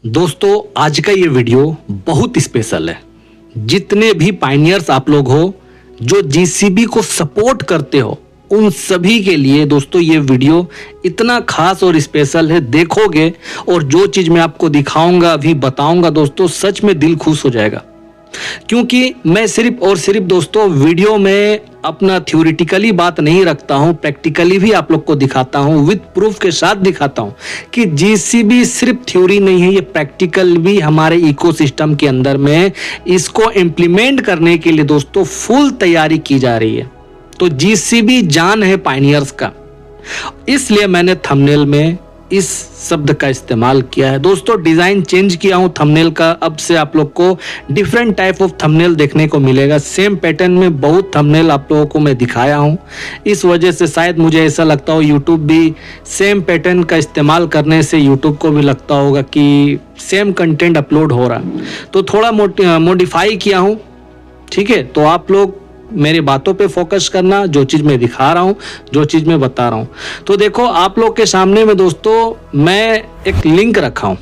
दोस्तों आज का ये वीडियो बहुत स्पेशल है। जितने भी पायनियर्स आप लोग हो जो जीसीबी को सपोर्ट करते हो उन सभी के लिए दोस्तों ये वीडियो इतना खास और स्पेशल है। देखोगे और जो चीज मैं आपको दिखाऊंगा अभी बताऊंगा दोस्तों सच में दिल खुश हो जाएगा। क्योंकि मैं सिर्फ और सिर्फ दोस्तों वीडियो में अपना थ्योरेटिकली बात नहीं रखता हूं, प्रैक्टिकली भी आप लोग को दिखाता हूं, विद प्रूफ के साथ दिखाता हूं कि जीसीबी सिर्फ थ्योरी नहीं है, ये प्रैक्टिकल भी हमारे इकोसिस्टम के अंदर में इसको इम्प्लीमेंट करने के लिए दोस्तों फुल तैयारी की जा रही है। तो जीसीबी जान है पायनियर्स का, इसलिए मैंने थंबनेल में इस शब्द का इस्तेमाल किया है। दोस्तों डिजाइन चेंज किया हूं थंबनेल का, अब से आप लोग को डिफरेंट टाइप ऑफ थंबनेल देखने को मिलेगा। सेम पैटर्न में बहुत थंबनेल आप लोगों को मैं दिखाया हूं, इस वजह से शायद मुझे ऐसा लगता हो यूट्यूब भी सेम पैटर्न का इस्तेमाल करने से यूट्यूब को भी लगता होगा कि सेम कंटेंट अपलोड हो रहा, तो थोड़ा मॉडिफाई किया हूँ। ठीक है, तो आप लोग मेरी बातों पे फोकस करना, जो चीज मैं दिखा रहा हूं, जो चीज मैं बता रहा हूं। तो देखो आप लोग के सामने में दोस्तों मैं एक लिंक रखा हूं,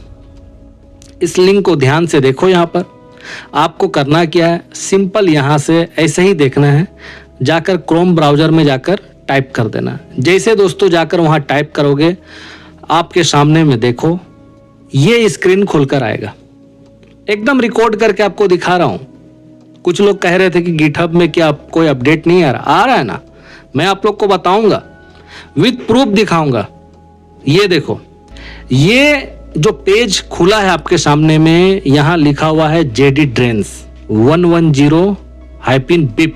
इस लिंक को ध्यान से देखो। यहां पर आपको करना क्या है, सिंपल यहां से ऐसे ही देखना है, जाकर क्रोम ब्राउजर में जाकर टाइप कर देना। जैसे दोस्तों जाकर वहां टाइप करोगे आपके सामने में देखो ये स्क्रीन खुलकर आएगा। एकदम रिकॉर्ड करके आपको दिखा रहा हूं। कुछ लोग कह रहे थे कि गिटहब में क्या कोई अपडेट नहीं आ रहा है ना, मैं आप लोग को बताऊंगा, विद प्रूफ दिखाऊंगा। ये देखो, ये जो पेज खुला है आपके सामने में, यहां लिखा हुआ है JD drains 110-BIP/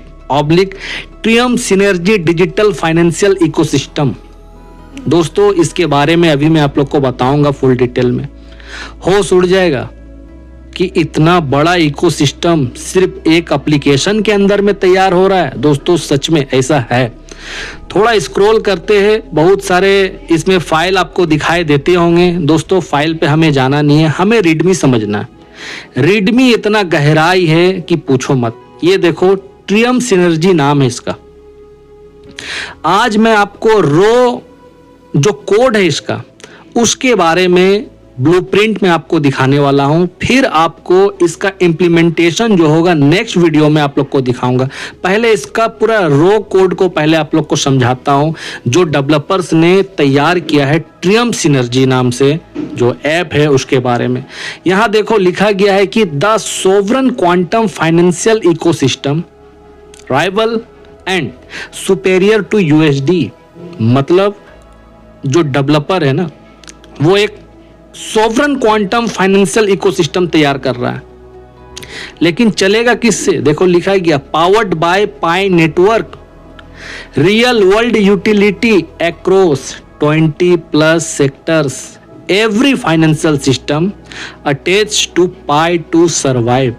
Triumf synergy digital financial ecosystem. दोस्तों इसके बारे में अभी मैं आप लोग को बताऊंगा फुल डिटेल में। होश उड़ जाएगा कि इतना बड़ा इकोसिस्टम सिर्फ एक एप्लीकेशन के अंदर में तैयार हो रहा है। दोस्तों सच में ऐसा है। थोड़ा स्क्रॉल करते हैं, बहुत सारे इसमें फाइल आपको दिखाई देते होंगे। दोस्तों फाइल पे हमें जाना नहीं है, हमें रीडमी समझना है। रीडमी इतना गहराई है कि पूछो मत। ये देखो ट्रियम सिनर्जी नाम है इसका। आज मैं आपको रो जो कोड है इसका उसके बारे में ब्लूप्रिंट में आपको दिखाने वाला हूं, फिर आपको इसका इम्प्लीमेंटेशन जो होगा नेक्स्ट वीडियो में आप लोग को दिखाऊंगा। पहले इसका पूरा रो कोड को पहले आप लोग को समझाता हूं, जो डेवलपर्स ने तैयार किया है ट्रियम सिनर्जी नाम से जो ऐप है उसके बारे में। यहां देखो लिखा गया है कि the sovereign quantum financial ecosystem rival and superior to USD. मतलब जो डेवलपर है ना वो एक सोवरन क्वांटम फाइनेंशियल इकोसिस्टम तैयार कर रहा है, लेकिन चलेगा किससे? देखो लिखा गया powered by Pi Network, real world utility across 20+ sectors, every financial system attached to Pi to survive.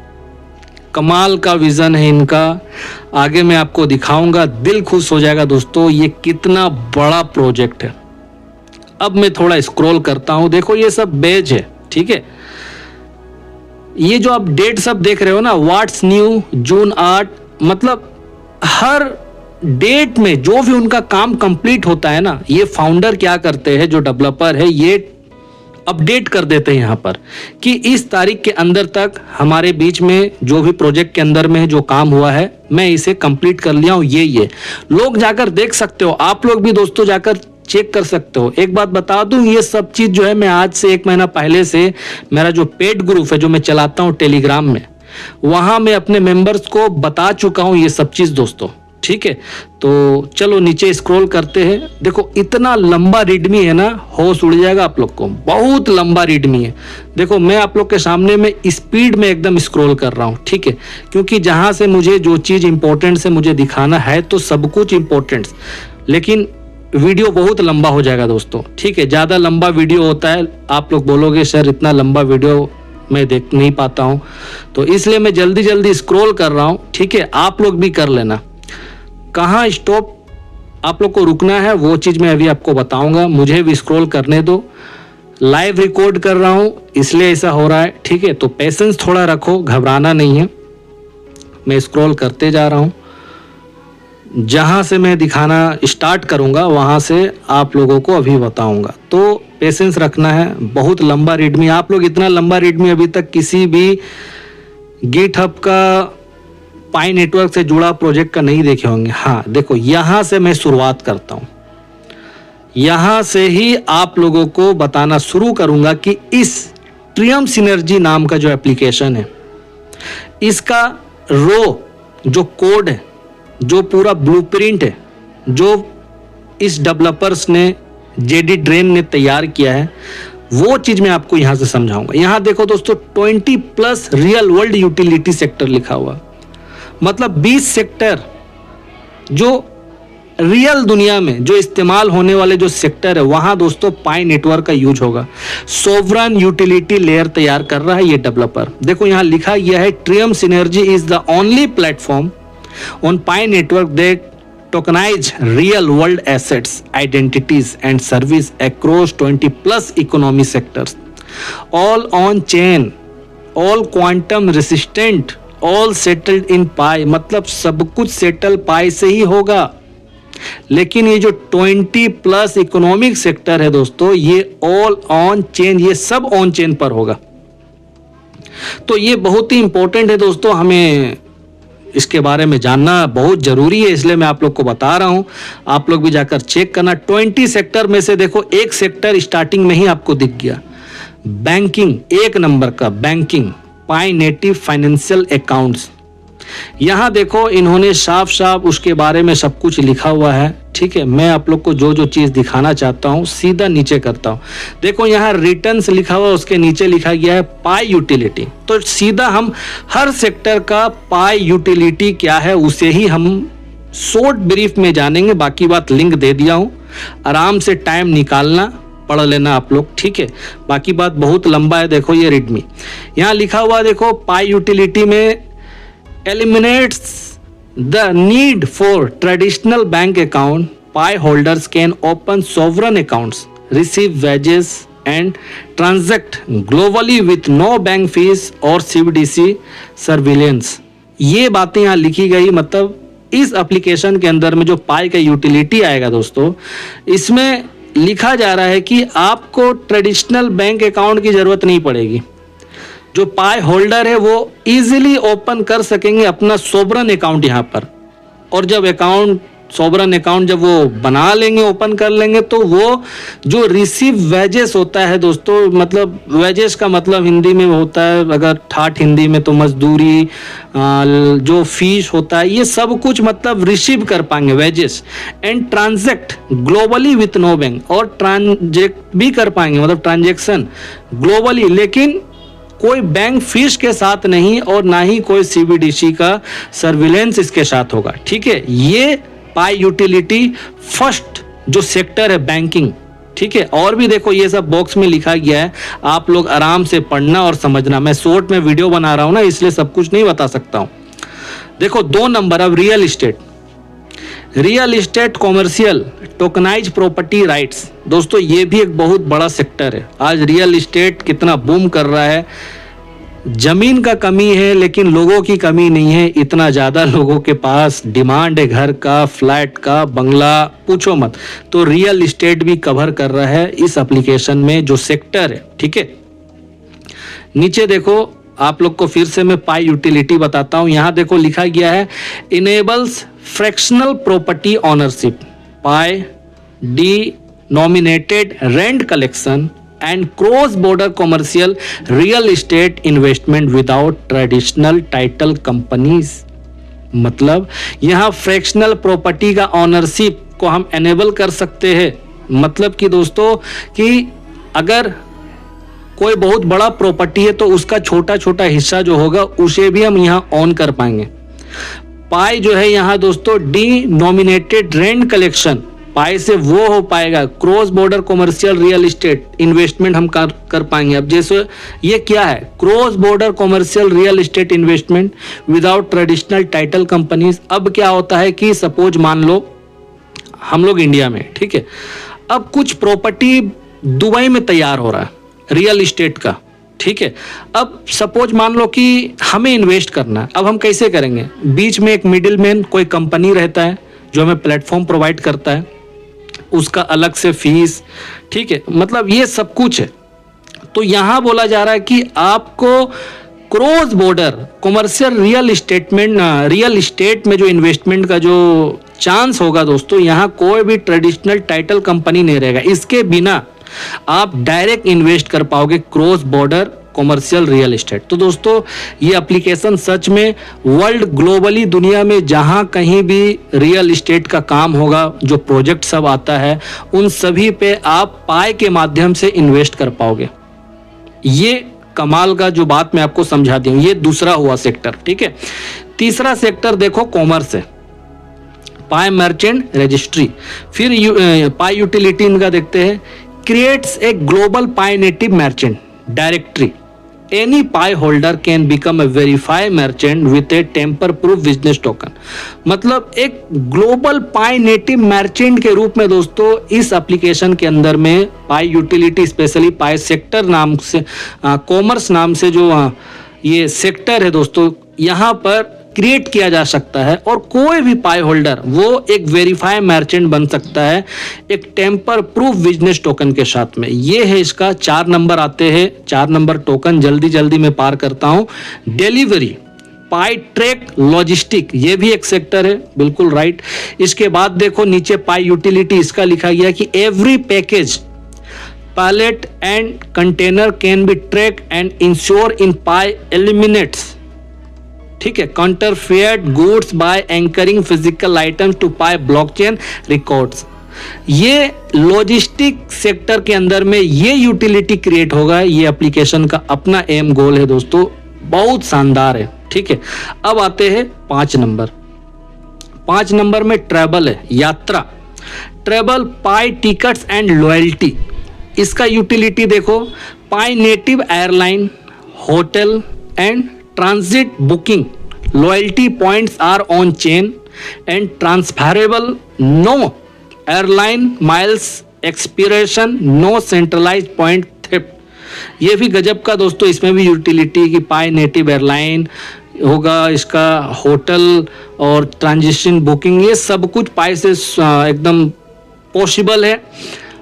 कमाल का विजन है इनका, आगे मैं आपको दिखाऊंगा, दिल खुश हो जाएगा दोस्तों ये कितना बड़ा प्रोजेक्ट है। अब मैं थोड़ा स्क्रॉल करता हूं, देखो ये सब बेज है। ठीक है, ये जो आप डेट सब देख रहे हो ना, व्हाट्स न्यू जून 8, मतलब हर डेट में जो भी उनका काम कंप्लीट होता है ना, ये फाउंडर क्या करते हैं, जो डेवलपर है ये अपडेट कर देते हैं यहाँ पर कि इस तारीख के अंदर तक हमारे बीच में जो भी प्रोजेक्ट के अंदर में जो काम हुआ है मैं इसे कंप्लीट कर लिया हूँ। ये लोग जाकर देख सकते हो, आप लोग भी दोस्तों जाकर चेक कर सकते हो। एक बात बता दूं, ये सब चीज जो है मैं आज से 1 महीना पहले से मेरा जो पेड ग्रुप है जो मैं चलाता हूं टेलीग्राम में, वहां मैं अपने मेंबर्स को बता चुका हूं ये सब चीज दोस्तों। ठीक है, तो चलो नीचे स्क्रॉल करते हैं। देखो इतना लंबा रीडमी है ना, होश उड़ जाएगा आप लोग को, बहुत लंबा रीडमी है। देखो मैं आप लोग के सामने में स्पीड में एकदम स्क्रॉल कर रहा हूं। ठीक है, क्योंकि जहां से मुझे जो चीज इंपॉर्टेंट से मुझे दिखाना है तो सब कुछ इंपॉर्टेंट, लेकिन वीडियो बहुत लंबा हो जाएगा दोस्तों। ठीक है, ज़्यादा लंबा वीडियो होता है, आप लोग बोलोगे सर इतना लंबा वीडियो मैं देख नहीं पाता हूं, तो इसलिए मैं जल्दी जल्दी स्क्रॉल कर रहा हूं। ठीक है, आप लोग भी कर लेना। कहाँ स्टॉप आप लोग को रुकना है वो चीज़ मैं अभी आपको बताऊंगा, मुझे भी स्क्रॉल करने दो। लाइव रिकॉर्ड कर रहा हूं इसलिए ऐसा हो रहा है। ठीक है, तो पेशेंस थोड़ा रखो, घबराना नहीं है। मैं स्क्रॉल करते जा रहा हूं, जहाँ से मैं दिखाना स्टार्ट करूँगा वहाँ से आप लोगों को अभी बताऊँगा। तो पेशेंस रखना है, बहुत लंबा रीडमी, आप लोग इतना लंबा रीडमी अभी तक किसी भी गिटहब का पाई नेटवर्क से जुड़ा प्रोजेक्ट का नहीं देखे होंगे। हाँ देखो, यहाँ से मैं शुरुआत करता हूँ, यहाँ से ही आप लोगों को बताना शुरू करूँगा कि इस ट्रियम सिनर्जी नाम का जो एप्लीकेशन है, इसका जो कोड है, जो पूरा ब्लूप्रिंट है, जो इस डेवलपर्स ने जेडी ड्रेन ने तैयार किया है, वो चीज मैं आपको यहां से समझाऊंगा। यहां देखो दोस्तों, 20+ रियल वर्ल्ड यूटिलिटी सेक्टर लिखा हुआ, मतलब 20 सेक्टर जो रियल दुनिया में जो इस्तेमाल होने वाले जो सेक्टर है, वहां दोस्तों पाई नेटवर्क का यूज होगा। सोवरन यूटिलिटी लेयर तैयार कर रहा है ये डेवलपर। देखो यहां लिखा गया है, Triumf synergy is the only platform on Pi network that tokenize real world assets, identities and service across 20+ economy sectors, all on chain, all quantum resistant, all settled in Pi। मतलब सब कुछ settle पाई से ही होगा। लेकिन ये जो 20+ economic sector है दोस्तों, ये ऑल ऑन चेन, ये सब ऑन चेन पर होगा। तो ये बहुत ही इंपॉर्टेंट है दोस्तों, हमें इसके बारे में जानना बहुत जरूरी है, इसलिए मैं आप लोग को बता रहा हूं। आप लोग भी जाकर चेक करना। 20 सेक्टर में से देखो एक सेक्टर स्टार्टिंग में ही आपको दिख गया, बैंकिंग, 1 नंबर का बैंकिंग, पाई नेटिव फाइनेंशियल अकाउंट्स। यहां देखो इन्होंने साफ साफ उसके बारे में सब कुछ लिखा हुआ है। ठीक है, मैं आप लोग को जो जो चीज दिखाना चाहता हूं सीधा नीचे करता हूं। देखो यहाँ रिटर्न्स लिखा हुआ, उसके नीचे लिखा गया है पाई यूटिलिटी। तो सीधा हम हर सेक्टर का पाई यूटिलिटी क्या है उसे ही हम शॉर्ट ब्रीफ में जानेंगे। बाकी बात लिंक दे दिया हूं, आराम से टाइम निकालना, पढ़ लेना आप लोग। ठीक है, बाकी बात बहुत लंबा है। देखो ये रीडमी यहाँ लिखा हुआ, देखो पाई यूटिलिटी में eliminates the need for traditional bank account. Pi holders can open sovereign accounts, receive wages and transact globally with no bank fees or CBDC surveillance। ये बातें यहाँ लिखी गई, मतलब इस एप्लीकेशन के अंदर में जो पाई का यूटिलिटी आएगा दोस्तों, इसमें लिखा जा रहा है कि आपको ट्रेडिशनल बैंक अकाउंट की जरूरत नहीं पड़ेगी। जो पाई होल्डर है वो इजीली ओपन कर सकेंगे अपना सोवरन अकाउंट यहाँ पर। और जब सोवरन अकाउंट जब वो बना लेंगे, ओपन कर लेंगे, तो वो जो रिसीव वेजेस होता है दोस्तों, मतलब वेजेस का मतलब हिंदी में होता है, अगर ठाठ हिंदी में तो मजदूरी, जो फीस होता है, ये सब कुछ मतलब रिसीव कर पाएंगे wages. And transact globally with no bank, और ट्रांजेक्ट भी कर पाएंगे, मतलब ट्रांजेक्शन ग्लोबली, लेकिन कोई बैंक फीस के साथ नहीं और ना ही कोई सीबीडीसी का सर्विलेंस इसके साथ होगा। ठीक है, ये पाई यूटिलिटी फर्स्ट जो सेक्टर है बैंकिंग। ठीक है, और भी देखो ये सब बॉक्स में लिखा गया है, आप लोग आराम से पढ़ना और समझना। मैं शॉर्ट में वीडियो बना रहा हूं ना, इसलिए सब कुछ नहीं बता सकता हूं। देखो 2 नंबर, अब real estate commercial tokenise property rights. दोस्तों ये भी एक बहुत बड़ा सेक्टर है। आज रियल इस्टेट कितना बूम कर रहा है। जमीन का कमी है लेकिन लोगों की कमी नहीं है। इतना ज्यादा लोगों के पास डिमांड है घर का, फ्लैट का, बंगला, पूछो मत। तो रियल इस्टेट भी कवर कर रहा है इस एप्लीकेशन में जो सेक्टर है। ठीक है, नीचे देखो, आप लोग को फिर से मैं पाई यूटिलिटी बताता हूं। यहां देखो लिखा गया है, enables fractional property ownership, pi denominated rent collection and cross border commercial real estate investment without traditional title companies. मतलब यहां फ्रैक्शनल प्रॉपर्टी का ओनरशिप को हम एनेबल कर सकते हैं। मतलब कि दोस्तों कि अगर कोई बहुत बड़ा प्रॉपर्टी है तो उसका छोटा छोटा हिस्सा जो होगा उसे भी हम यहाँ ऑन कर पाएंगे। पाई जो है यहाँ दोस्तों डिनोमिनेटेड रेंट कलेक्शन, पाई से वो हो पाएगा। Cross border commercial real estate investment हम कर पाएंगे। अब जैसे ये क्या है, cross border commercial real estate investment without traditional title companies. अब क्या होता है कि सपोज मान लो हम लोग इंडिया में, ठीक है, अब कुछ प्रॉपर्टी दुबई में तैयार हो रहा है रियल एस्टेट का। ठीक है, अब सपोज मान लो कि हमें इन्वेस्ट करना है। अब हम कैसे करेंगे, बीच में एक मिडिल मैन कोई कंपनी रहता है जो हमें प्लेटफॉर्म प्रोवाइड करता है, उसका अलग से फीस, ठीक है, मतलब ये सब कुछ है। तो यहाँ बोला जा रहा है कि आपको cross border commercial real estate में जो इन्वेस्टमेंट का जो चांस होगा दोस्तों, यहाँ कोई भी ट्रेडिशनल टाइटल कंपनी नहीं रहेगा, इसके बिना आप डायरेक्ट इन्वेस्ट कर पाओगे cross border commercial real estate. तो दोस्तों ये एप्लीकेशन सच में वर्ल्ड ग्लोबली दुनिया में जहां कहीं भी रियल एस्टेट का काम होगा, जो प्रोजेक्ट सब आता है, उन सभी पे आप पाई के माध्यम से इन्वेस्ट कर पाओगे। ये कमाल का जो बात मैं आपको समझा दी हूं, ये दूसरा हुआ सेक्टर, ठीक है। तीसरा सेक्टर देखो कॉमर्स है, पाई मर्चेंट रजिस्ट्री। फिर पाई यूटिलिटी इनका देखते हैं, creates a global pi native merchant directory. Any pie holder can become a verified merchant with a tamper-proof business token। मतलब एक ग्लोबल पाई नेटिव मर्चेंट के रूप में दोस्तों इस एप्लीकेशन के अंदर में पाई यूटिलिटी, स्पेशली पाई सेक्टर नाम से, कॉमर्स नाम से जो ये सेक्टर है दोस्तों, यहाँ पर क्रिएट किया जा सकता है और कोई भी पाई होल्डर वो एक वेरीफाई मर्चेंट बन सकता है एक टेम्पर प्रूफ बिजनेस टोकन के साथ में। ये है इसका 4 नंबर आते हैं, 4 नंबर टोकन जल्दी मैं पार करता हूं। डिलीवरी, पाई ट्रैक लॉजिस्टिक, ये भी एक सेक्टर है, बिल्कुल राइट। इसके बाद देखो नीचे पाई यूटिलिटी, इसका लिखा गया कि every package, pallet and container can be track and insure in Pi eliminates, ठीक है, counterfeit goods by anchoring physical items to Pi blockchain records. ये लॉजिस्टिक सेक्टर के अंदर में ये यूटिलिटी क्रिएट होगा। ये एप्लीकेशन का अपना एम गोल है दोस्तों, बहुत शानदार है, ठीक है। अब आते हैं 5 नंबर। 5 नंबर में ट्रैवल है, यात्रा, travel Pi tickets and loyalty. इसका यूटिलिटी देखो, Pi native airline, hotel and transit booking, loyalty points are on chain and transferable, no airline miles expiration, no centralized point theft। ये भी गजब का दोस्तों, इसमें भी यूटिलिटी की पाई नेटिव एयरलाइन होगा, इसका होटल और ट्रांजिशन बुकिंग, ये सब कुछ पाई से एकदम पॉसिबल है।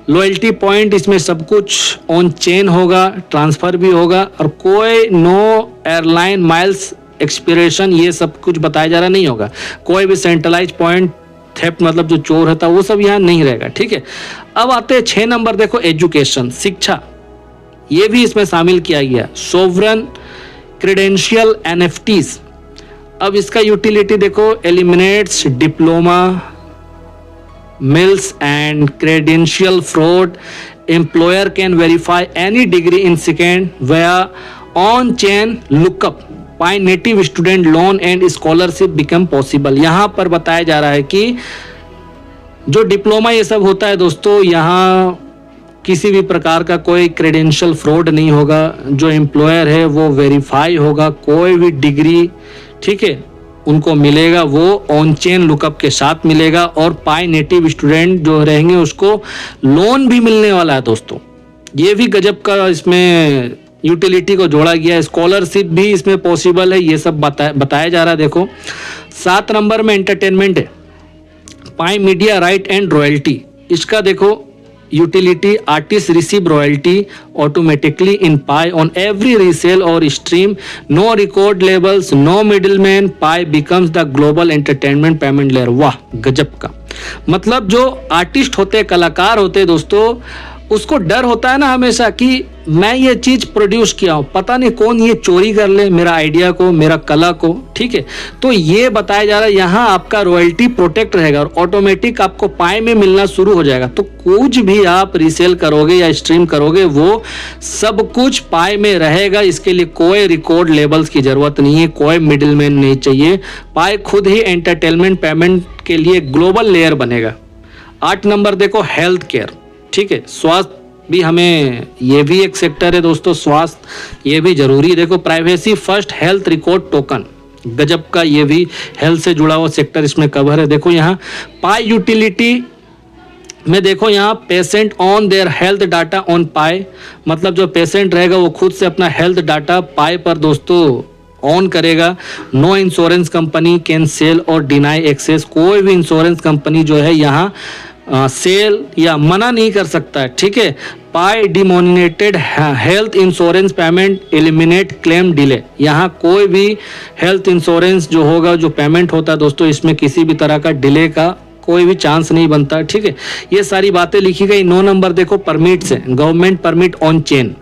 लॉयल्टी पॉइंट, इसमें सब कुछ ऑन चेन होगा, ट्रांसफर भी होगा, और कोई नो एयरलाइन माइल्स एक्सपिरेशन, ये सब कुछ बताया जा रहा नहीं होगा। कोई भी सेंट्रलाइज पॉइंट थेफ्ट, मतलब जो चोर होता है वो सब यहाँ नहीं रहेगा, ठीक है। अब आते हैं 6 नंबर देखो, एजुकेशन, शिक्षा, ये भी इसमें शामिल किया गया। Sovereign credential NFTs। अब इसका यूटिलिटी देखो, eliminates diploma mills and credential fraud, employer can verify any degree in second via on chain lookup, Pi native student loan and scholarship become possible. यहाँ पर बताया जा रहा है कि जो डिप्लोमा ये सब होता है दोस्तों, यहाँ किसी भी प्रकार का कोई क्रेडेंशियल फ्रॉड नहीं होगा, जो एम्प्लॉयर है वो वेरीफाई होगा, कोई भी डिग्री, ठीक है, उनको मिलेगा वो ऑन चेन लुकअप के साथ मिलेगा, और पाई नेटिव स्टूडेंट जो रहेंगे उसको लोन भी मिलने वाला है दोस्तों। ये भी गजब का इसमें यूटिलिटी को जोड़ा गया है। स्कॉलरशिप भी इसमें पॉसिबल है, ये सब बताया जा रहा है। देखो 7 नंबर में एंटरटेनमेंट है, Pi media right and royalty. इसका देखो utility, artist receive royalty automatically in Pi on every resale और stream, no record labels, no middleman, Pi becomes the global entertainment payment layer. वाह गजब का, मतलब जो आर्टिस्ट होते, कलाकार होते दोस्तों, उसको डर होता है ना हमेशा कि मैं ये चीज प्रोड्यूस किया हूं, पता नहीं कौन ये चोरी कर ले मेरा आइडिया को, मेरा कला को, ठीक है। तो ये बताया जा रहा है यहाँ आपका रॉयल्टी प्रोटेक्ट रहेगा और ऑटोमेटिक आपको पाई में मिलना शुरू हो जाएगा। तो कुछ भी आप रीसेल करोगे या स्ट्रीम करोगे वो सब कुछ पाई में रहेगा। इसके लिए कोई रिकॉर्ड लेबल्स की जरूरत नहीं है, कोई मिडिलमैन नहीं चाहिए। पाई खुद ही एंटरटेनमेंट पेमेंट के लिए ग्लोबल लेयर बनेगा। 8 नंबर देखो, हेल्थ केयर, ठीक है, स्वास्थ्य भी हमें, ये भी एक सेक्टर है दोस्तों, स्वास्थ्य ये भी जरूरी। देखो privacy first health record token, गजब का, ये भी हेल्थ से जुड़ा हुआ सेक्टर इसमें कवर है। देखो यहाँ पाई यूटिलिटी में देखो, यहाँ patient on their health data on Pi, मतलब जो पेशेंट रहेगा वो खुद से अपना हेल्थ डाटा पाई पर दोस्तों ऑन करेगा। No insurance company can sell और डिनाई एक्सेस, कोई भी इंश्योरेंस कंपनी जो है यहाँ सेल या मना नहीं कर सकता है, ठीक है। Pi denominated health insurance payment eliminate claim delay, यहाँ कोई भी हेल्थ इंश्योरेंस जो होगा, जो पेमेंट होता है दोस्तों, इसमें किसी भी तरह का डिले का कोई भी चांस नहीं बनता, ठीक है। ये सारी बातें लिखी गई। 9 नंबर देखो परमिट से, गवर्नमेंट परमिट ऑन चेन,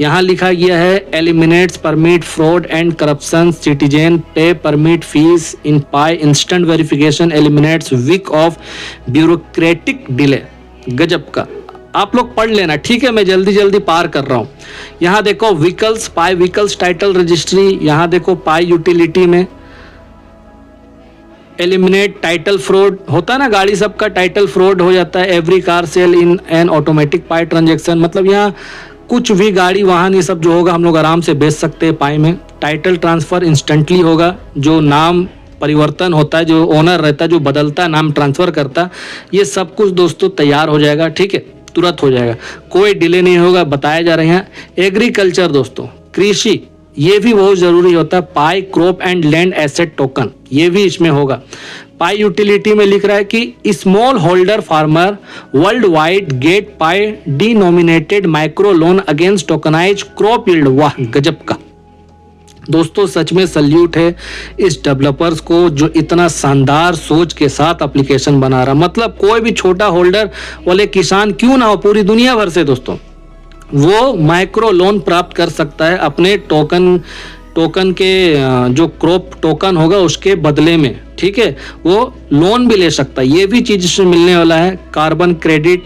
यहाँ लिखा गया है eliminates permit fraud and corruption, citizen pay permit fees in Pi, instant verification eliminates week of bureaucratic delay. गजब का, आप लोग पढ़ लेना, ठीक है। मैं जल्दी जल्दी पार कर रहा हूँ। यहाँ देखो व्हीकल्स, पाई व्हीकल्स टाइटल रजिस्ट्री, यहाँ देखो पाई यूटिलिटी में एलिमिनेट टाइटल फ्रॉड, होता है ना गाड़ी सबका टाइटल फ्रॉड हो जाता है। Every car sale in an automatic Pi transaction, मतलब यहाँ कुछ भी गाड़ी वाहन ये सब जो होगा हम लोग आराम से बेच सकते हैं पाई में। टाइटल ट्रांसफर इंस्टेंटली होगा, जो नाम परिवर्तन होता है, जो ओनर रहता है, जो बदलता है, नाम ट्रांसफर करता, ये सब कुछ दोस्तों तैयार हो जाएगा, ठीक है, तुरंत हो जाएगा, कोई डिले नहीं होगा, बताया जा रहे हैं। एग्रीकल्चर दोस्तों, कृषि, ये भी बहुत जरूरी होता है। Pi crop and land asset token, ये भी इसमें होगा। पाई यूटिलिटी में लिख रहा है कि small holder farmer world wide get Pi denominated micro loan against tokenize crop yield. वाह गजब का दोस्तों, सच में सल्यूट है इस डेवलपर्स को जो इतना शानदार सोच के साथ एप्लीकेशन बना रहा। मतलब कोई भी छोटा होल्डर वाले किसान क्यों ना हो, पूरी दुनिया भर से दोस्तों, वो माइक्रो लोन प्राप्त कर सकता है अपने टोकन के जो क्रॉप टोकन होगा उसके बदले में, ठीक है, वो लोन भी ले सकता है। ये भी चीज इसमें मिलने वाला है। कार्बन क्रेडिट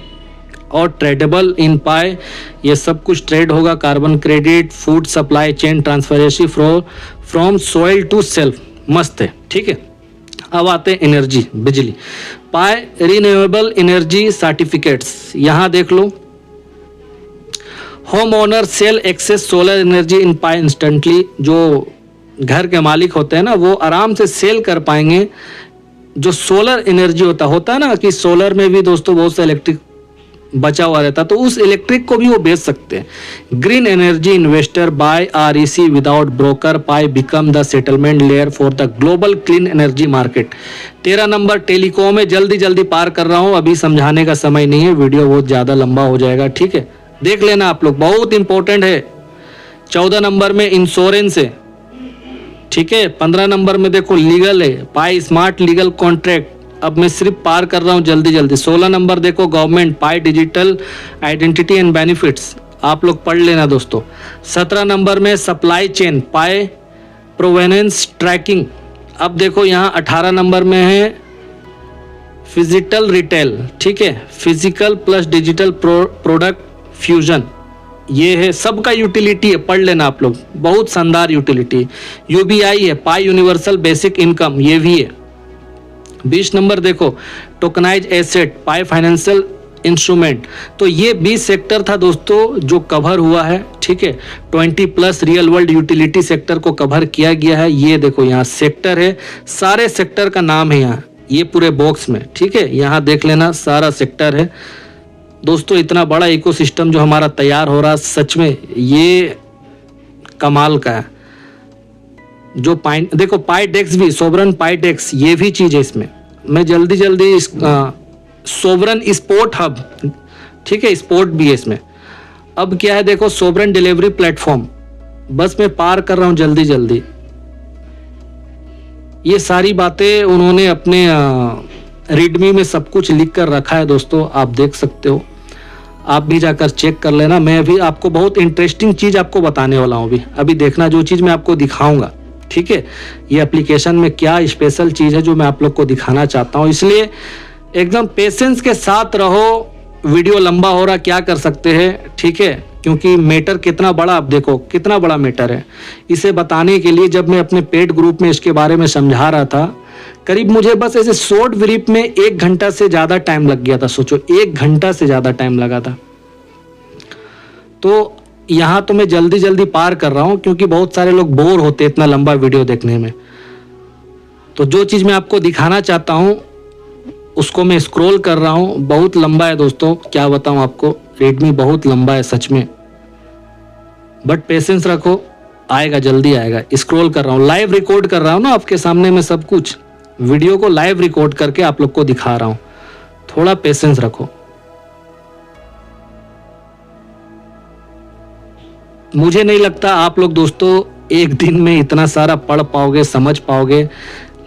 और ट्रेडेबल इन पाई, ये सब कुछ ट्रेड होगा। Carbon credit, food supply chain transparency from soil to self, मस्त है, ठीक है। अब आते हैं एनर्जी, बिजली, पाई रिन्यूएबल एनर्जी सर्टिफिकेट्स, यहाँ देख लो। Home owner sell excess solar energy in Pi instantly, जो घर के मालिक होते हैं ना, वो आराम से सेल कर पाएंगे जो सोलर एनर्जी होता है ना, कि सोलर में भी दोस्तों बहुत सा इलेक्ट्रिक बचा हुआ रहता, तो उस इलेक्ट्रिक को भी वो बेच सकते हैं। Green energy investor buy REC without broker, Pi become the settlement layer for the global clean energy market. 13 number telecom है, जल्दी जल्दी पार कर रहा हूँ, अभी समझाने का समय नहीं है, वीडियो बहुत ज़्यादा लंबा हो जाएगा, ठीक है, देख लेना आप लोग, बहुत इंपॉर्टेंट है। 14 नंबर में इंश्योरेंस है, ठीक है। 15 नंबर में देखो लीगल है, पाई स्मार्ट लीगल कॉन्ट्रैक्ट, अब मैं सिर्फ पार कर रहा हूं जल्दी जल्दी। 16 नंबर देखो government, pi digital identity and benefits, आप लोग पढ़ लेना दोस्तों। 17 नंबर में सप्लाई चेन, पाई प्रोवेनेंस ट्रैकिंग। अब देखो यहाँ 18 नंबर में है फिजिकल रिटेल, ठीक है, physical plus digital product fusion, ये है, सबका यूटिलिटी है, पढ़ लेना आप लोग, बहुत शानदार यूटिलिटी। UBI है, पाई यूनिवर्सल बेसिक इनकम, ये भी है। 20 नंबर देखो टोकनाइज एसेट, पाई फाइनेंशियल इंस्ट्रूमेंट, तो ये 20 सेक्टर था दोस्तों जो कवर हुआ है, ठीक है। 20+ रियल वर्ल्ड यूटिलिटी सेक्टर को कवर किया गया है। ये देखो यहाँ सेक्टर है, सारे सेक्टर का नाम है यहाँ, ये पूरे बॉक्स में, ठीक है, यहाँ देख लेना सारा सेक्टर है दोस्तों। इतना बड़ा इकोसिस्टम जो हमारा तैयार हो रहा, सच में ये कमाल का है। जो पाई देखो, पाई डेक्स भी, सोवरन पाई डेक्स, ये भी चीज है इसमें। मैं जल्दी जल्दी सोवरन स्पोर्ट हब, ठीक है, स्पोर्ट भी है इसमें। अब क्या है देखो, सोवरन डिलीवरी प्लेटफॉर्म, बस मैं पार कर रहा हूं जल्दी जल्दी। ये सारी बातें उन्होंने अपने रीडमी में सब कुछ लिख कर रखा है दोस्तों, आप देख सकते हो, आप भी जाकर चेक कर लेना। मैं अभी आपको बहुत इंटरेस्टिंग चीज आपको बताने वाला हूँ, अभी देखना जो चीज मैं आपको दिखाऊंगा, ठीक है। ये एप्लीकेशन में क्या स्पेशल चीज है जो मैं आप लोग को दिखाना चाहता हूँ, इसलिए एकदम पेशेंस के साथ रहो। वीडियो लंबा हो रहा, क्या कर सकते हैं, ठीक है, क्योंकि मैटर कितना बड़ा, आप देखो कितना बड़ा मैटर है। इसे बताने के लिए जब मैं अपने पेड ग्रुप में इसके बारे में समझा रहा था, करीब मुझे बस ऐसे शॉर्ट ब्रीफ में 1 घंटा से ज्यादा टाइम लग गया था। सोचो 1 घंटा से ज्यादा टाइम लगा था। तो यहाँ तो मैं जल्दी जल्दी पार कर रहा हूँ क्योंकि बहुत सारे लोग बोर होते इतना लंबा वीडियो देखने में। तो जो चीज मैं आपको दिखाना चाहता हूँ उसको मैं स्क्रॉल कर रहा हूँ। बहुत लंबा है दोस्तों, क्या बताऊँ आपको, रेडमी बहुत लंबा है सच में, बट पेशेंस रखो, आएगा, जल्दी आएगा। स्क्रॉल कर रहा हूँ, लाइव रिकॉर्ड कर रहा हूँ ना आपके सामने में सब कुछ, वीडियो को लाइव रिकॉर्ड करके आप लोग को दिखा रहा हूँ। थोड़ा पेशेंस रखो। मुझे नहीं लगता आप लोग दोस्तों एक दिन में इतना सारा पढ़ पाओगे, समझ पाओगे।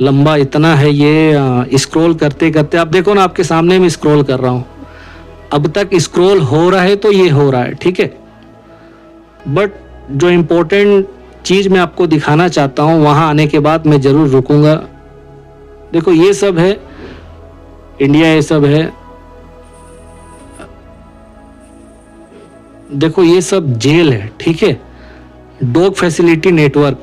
लंबा इतना है ये, स्क्रॉल करते करते आप देखो ना, आपके सामने में स्क्रॉल कर रहा हूँ, अब तक स्क्रॉल हो रहा है तो ये हो रहा है, ठीक है। बट जो इम्पोर्टेंट चीज मैं आपको दिखाना चाहता हूँ, वहां आने के बाद मैं जरूर रुकूंगा। देखो ये सब है इंडिया, ये सब है, देखो ये सब जेल है, ठीक है। Dog facility network,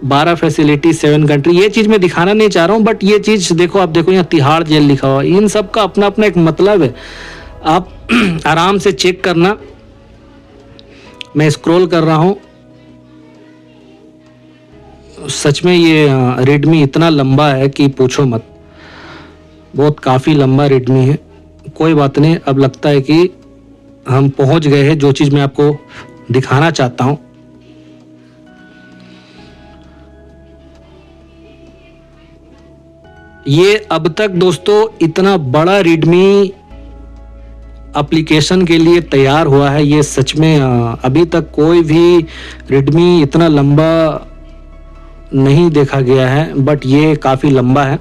12 facility, 7 country, ये चीज मैं दिखाना नहीं चाह रहा हूं, बट ये चीज देखो, आप देखो यहाँ तिहाड़ जेल लिखा हुआ है। इन सब का अपना अपना एक मतलब है, आप आराम से चेक करना। मैं स्क्रॉल कर रहा हूं, सच में ये रेडमी इतना लंबा है कि पूछो मत, बहुत काफी लंबा रेडमी है। कोई बात नहीं, अब लगता है कि हम पहुंच गए हैं जो चीज मैं आपको दिखाना चाहता हूं। ये अब तक दोस्तों इतना बड़ा रेडमी एप्लीकेशन के लिए तैयार हुआ है, ये सच में अभी तक कोई भी रेडमी इतना लंबा नहीं देखा गया है, बट ये काफी लंबा है।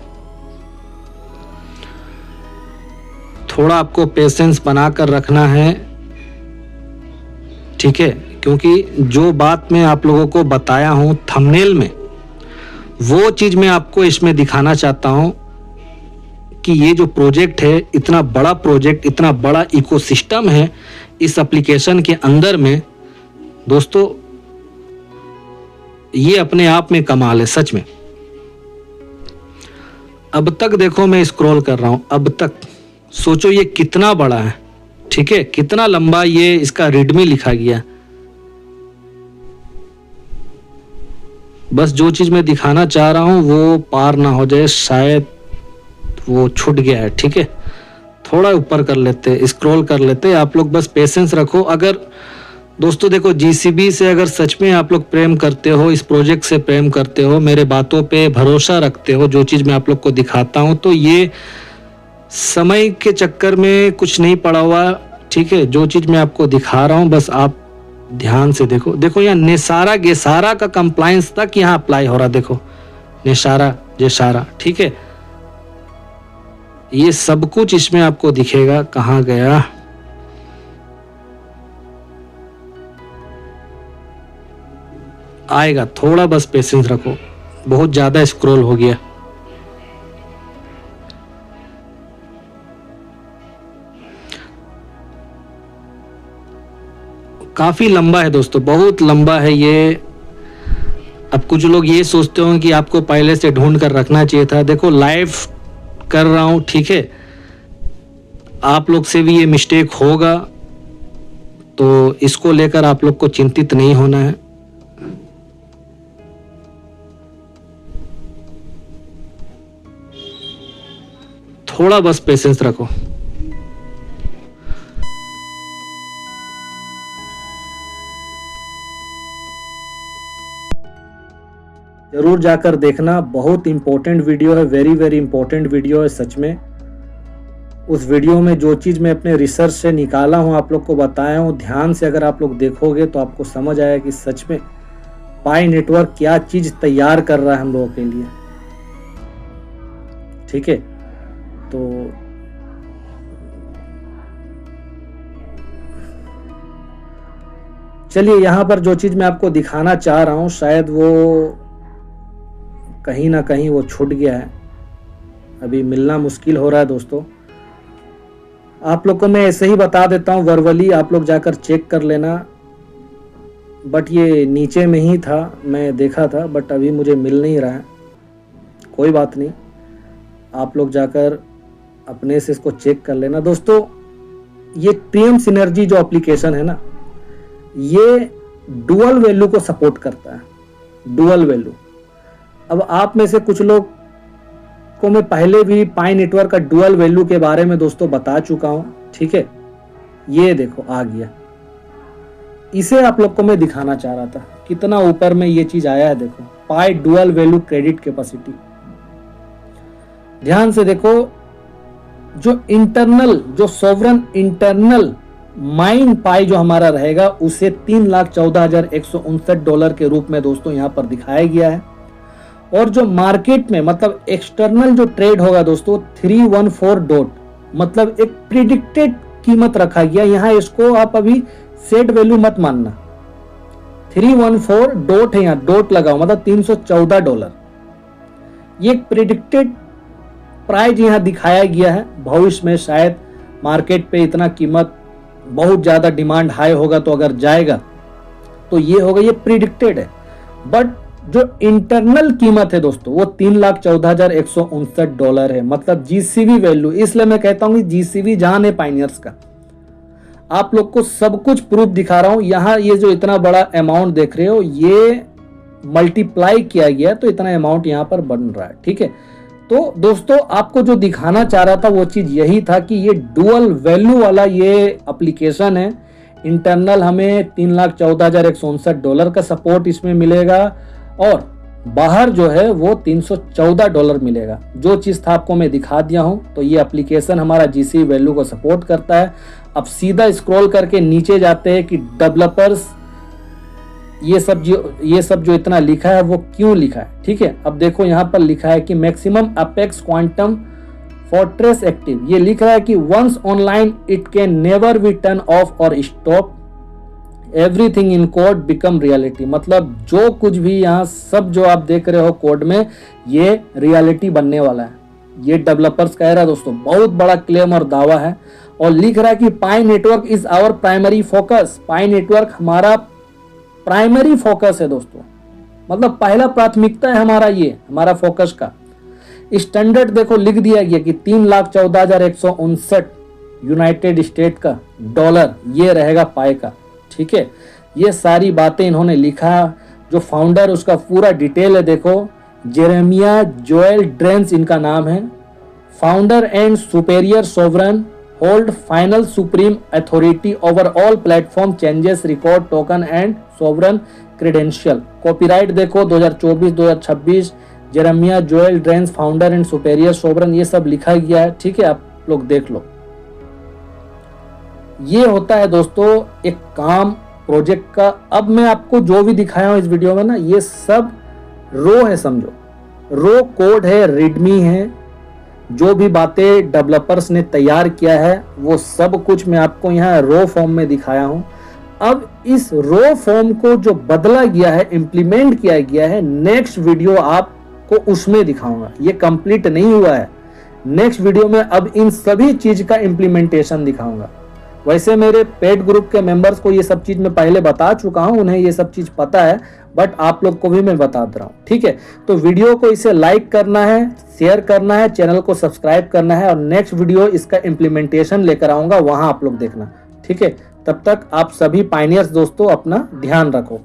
थोड़ा आपको पेशेंस बनाकर रखना है, ठीक है, क्योंकि जो बात मैं आप लोगों को बताया हूं थंबनेल में, वो चीज मैं आपको इसमें दिखाना चाहता हूं कि ये जो प्रोजेक्ट है, इतना बड़ा प्रोजेक्ट, इतना बड़ा इकोसिस्टम है इस एप्लीकेशन के अंदर में दोस्तों, ये अपने आप में कमाल है सच में। अब तक देखो मैं स्क्रॉल कर रहा हूं, अब तक सोचो ये कितना बड़ा है, ठीक है, कितना लंबा ये इसका रेडमी लिखा गया। बस जो चीज मैं दिखाना चाह रहा हूं वो पार ना हो जाए, शायद वो छूट गया है, ठीक है। थोड़ा ऊपर कर लेते, स्क्रॉल कर लेते, आप लोग बस पेशेंस रखो। अगर दोस्तों देखो, जीसीबी से अगर सच में आप लोग प्रेम करते हो, इस प्रोजेक्ट से प्रेम करते हो, मेरे बातों पे भरोसा रखते हो, जो चीज मैं आप लोग को दिखाता हूं, तो ये समय के चक्कर में कुछ नहीं पड़ा हुआ, ठीक है। जो चीज मैं आपको दिखा रहा हूं बस आप ध्यान से देखो। देखो यहाँ नेसारा गेसारा का कंप्लायंस तक यहाँ अप्लाई हो रहा, देखो नेसारा जेसारा, ठीक है। ये सब कुछ इसमें आपको दिखेगा। कहाँ गया, आएगा, थोड़ा बस पेशेंस रखो, बहुत ज्यादा स्क्रॉल हो गया। काफी लंबा है दोस्तों, बहुत लंबा है ये। अब कुछ लोग ये सोचते हो कि आपको पहले से ढूंढ कर रखना चाहिए था। देखो लाइव कर रहा हूं, ठीक है, आप लोग से भी ये मिस्टेक होगा, तो इसको लेकर आप लोग को चिंतित नहीं होना है। थोड़ा बस पेशेंस रखो। जरूर जाकर देखना, बहुत इंपॉर्टेंट वीडियो है, वेरी वेरी इंपॉर्टेंट वीडियो है सच में। उस वीडियो में जो चीज़ मैं अपने रिसर्च से निकाला हूँ, आप लोग को बताया हूँ, ध्यान से अगर आप लोग देखोगे तो आपको समझ आएगा कि सच में पाई नेटवर्क क्या चीज़ तैयार कर रहा है हम लोगों के लिए, ठीक है। तो चलिए, यहाँ पर जो चीज़ मैं आपको दिखाना चाह रहा हूँ, शायद वो कहीं ना कहीं वो छूट गया है, अभी मिलना मुश्किल हो रहा है दोस्तों। आप लोग को मैं ऐसे ही बता देता हूँ वर्बली, आप लोग जाकर चेक कर लेना। बट ये नीचे में ही था, मैं देखा था, बट अभी मुझे मिल नहीं रहा है। कोई बात नहीं, आप लोग जाकर अपने से इसको चेक कर लेना दोस्तों। ये ट्रियम सिनर्जी जो एप्लीकेशन है ना, ये डुअल वैल्यू को सपोर्ट करता है, डुअल वैल्यू। अब आप में से कुछ लोग को मैं पहले भी पाई नेटवर्क का डुअल वैल्यू के बारे में दोस्तों बता चुका हूं, ठीक है। ये देखो आ गया, इसे आप लोग को मैं दिखाना चाह रहा था कितना ऊपर में ये चीज आया है। देखो पाई डुअल वैल्यू क्रेडिट कैपेसिटी, ध्यान से देखो, जो इंटरनल, जो सोवरन इंटरनल माइन पाई जो हमारा रहेगा उसे $3,14,159 के रूप में दोस्तों यहां पर दिखाया गया है। और जो मार्केट में मतलब एक्सटर्नल जो ट्रेड होगा दोस्तों 314 डॉट, मतलब एक प्रिडिक्टेड कीमत रखा गया। यहां इसको आप अभी सेट वैल्यू मत मानना, 314 डॉट है, यहां डॉट लगाओ, मतलब $314। ये एक प्रिडिक्टेड प्राइस यहां दिखाया गया है। भविष्य में शायद मार्केट पे इतना कीमत बहुत ज्यादा डिमांड हाई होगा तो अगर जाएगा तो ये होगा, ये प्रिडिक्टेड है। बट जो इंटरनल कीमत है दोस्तों वो $3,14,159 है, मतलब जीसीवी वैल्यू। इसलिए मैं कहता हूं जीसीवी जान है पायनियर्स का। आप लोग को सब कुछ प्रूफ दिखा रहा हूं। यहां ये जो इतना बड़ा अमाउंट देख रहे हो ये मल्टीप्लाई किया गया तो इतना अमाउंट यहां पर बन रहा है, ठीक है। तो दोस्तों आपको जो दिखाना चाह रहा था वो चीज यही था कि ये डुअल वैल्यू वाला ये एप्लीकेशन है। इंटरनल हमें $3,14,159 का सपोर्ट इसमें मिलेगा और बाहर जो है वो $314 मिलेगा। जो चीज था आपको मैं दिखा दिया हूं। तो ये एप्लीकेशन हमारा जीसी वैल्यू को सपोर्ट करता है। अब सीधा स्क्रॉल करके नीचे जाते हैं कि डेवलपर्स ये सब जो इतना लिखा है वो क्यों लिखा है, ठीक है। अब देखो यहाँ पर लिखा है कि maximum apex quantum fortress active, ये लिख रहा है कि once online it can never be turn off और stop, everything in code become reality. मतलब जो कुछ भी यहाँ सब जो आप देख रहे हो कोड में ये रियलिटी बनने वाला है। ये डेवलपर्स कह रहा है दोस्तों, बहुत बड़ा क्लेम और दावा है। और लिख रहा है कि Pi network is our primary focus. Pi network हमारा प्राइमरी फोकस है दोस्तों, मतलब पहला प्राथमिकता है हमारा, ये हमारा फोकस का। स्टैंडर्ड देखो लिख दिया गया कि 3,14,159 यूनाइटेड स्टेट का डॉलर ये रहेगा पाई का, ठीक है। ये सारी बातें इन्होंने लिखा। जो फाउंडर उसका पूरा डिटेल है, देखो जेरेमिया जोएल ड्रेंस इनका नाम है। Founder and superior sovereign hold final supreme authority over all platform changes record token and sovereign credential. Copyright देखो 2024-2026 Jeremiah Joel drains founder and superior sovereign, ये सब लिखा गया है, ठीक है। आप लोग देख लो। ये होता है दोस्तों एक काम प्रोजेक्ट का। अब मैं आपको जो भी दिखाया हूं इस वीडियो में ना, ये सब रो है, समझो रो कोड है, रीडमी है। जो भी बातें डेवलपर्स ने तैयार किया है वो सब कुछ मैं आपको यहाँ रो फॉर्म में दिखाया हूं। अब इस रो फॉर्म को जो बदला गया है, इम्प्लीमेंट किया गया है, नेक्स्ट वीडियो आपको उसमें दिखाऊंगा। ये कंप्लीट नहीं हुआ है, नेक्स्ट वीडियो में अब इन सभी चीज का इम्प्लीमेंटेशन दिखाऊंगा। वैसे मेरे पेड ग्रुप के मेंबर्स को ये सब चीज मैं पहले बता चुका हूं, उन्हें ये सब चीज पता है, बट आप लोग को भी मैं बता रहा हूं, ठीक है। तो वीडियो को इसे लाइक करना है, शेयर करना है, चैनल को सब्सक्राइब करना है और नेक्स्ट वीडियो इसका इम्प्लीमेंटेशन लेकर आऊंगा, वहां आप लोग देखना, ठीक है। तब तक आप सभी पायनियर्स दोस्तों अपना ध्यान रखो।